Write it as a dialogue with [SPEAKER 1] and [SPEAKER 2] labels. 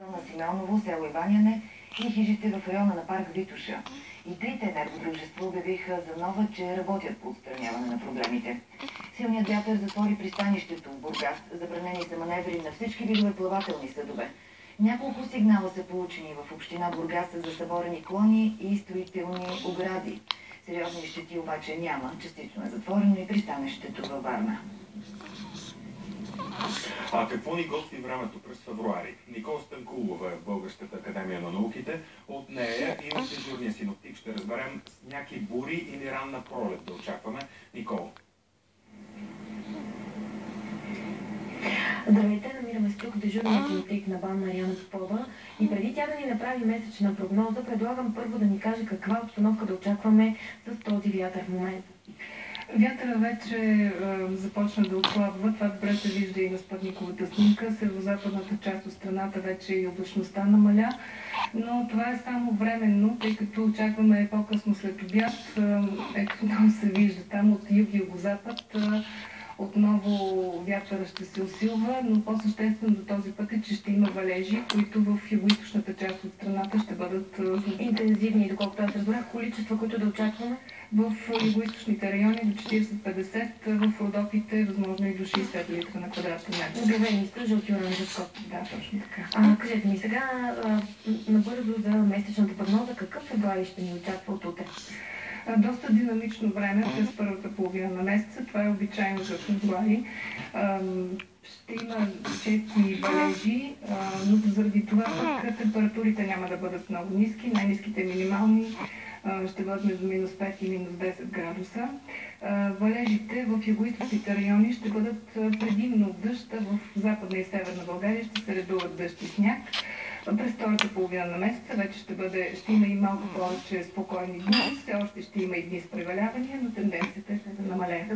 [SPEAKER 1] на Симеоново, село Иваняне и хижите в района на парк Витоша. И трите енергодружества обявиха за нова, че работят по отстраняване на проблемите. Силният вятър затвори пристанището в Бургас, забранени са маневри на всички видове плавателни съдове. Няколко сигнала са получени в община Бургас за съборени клони и строителни огради. Сериозни щети обаче няма, частично е затворено и пристанището във Варна.
[SPEAKER 2] А какво ни гости времето през февруари? Никола Станкулова е в Българската академия на науките. От нея и от дежурния синоптик ще разберем сняг и бури или ранна пролет да очакваме. Никола.
[SPEAKER 3] Здравейте, намираме се тук дежурния синоптик на БАН Мариана Попова и преди тя да ни направи месечна прогноза, предлагам първо да ни каже каква обстановка да очакваме с този вятър в момента.
[SPEAKER 4] Вятъра вече започна да отслабва. Това добре се вижда и на спътниковата снимка. Северозападната част от страната вече и облачността намаля. Но това е само временно, тъй като очакваме по-късно след обяд. Ето там се вижда, там от юг и югозапад отново вятъра ще се усилва, но по-съществено до този път е, че ще има валежи, които в югоизточната част от страната ще бъдат
[SPEAKER 3] интензивни, доколкото аз разбрах, количества, които да очакваме.
[SPEAKER 4] В югоизточните райони до 40-50, в Родопите възможно и до 60 литра на квадратен метър.
[SPEAKER 3] Обявени сте жълти оранжев код.
[SPEAKER 4] Да, точно така.
[SPEAKER 3] Кажете ми сега набързо за месечната прогноза, какъв февруари ще ни очаква от утре?
[SPEAKER 4] Доста динамично време през първата половина на месеца. Това е обичайно за февруари. Ще има чести валежи, но заради това пък температурите няма да бъдат много ниски. Най-ниските минимални ще бъдат между минус 5 и минус 10 градуса. Валежите в югоизточните райони ще бъдат предимно дъжд, в западна и северна България ще се редуват дъжд и сняг. През втората половина на месеца вече ще има и малко повече спокойни дни. Все още ще има и дни с превалявания, но тенденцията е да намалее.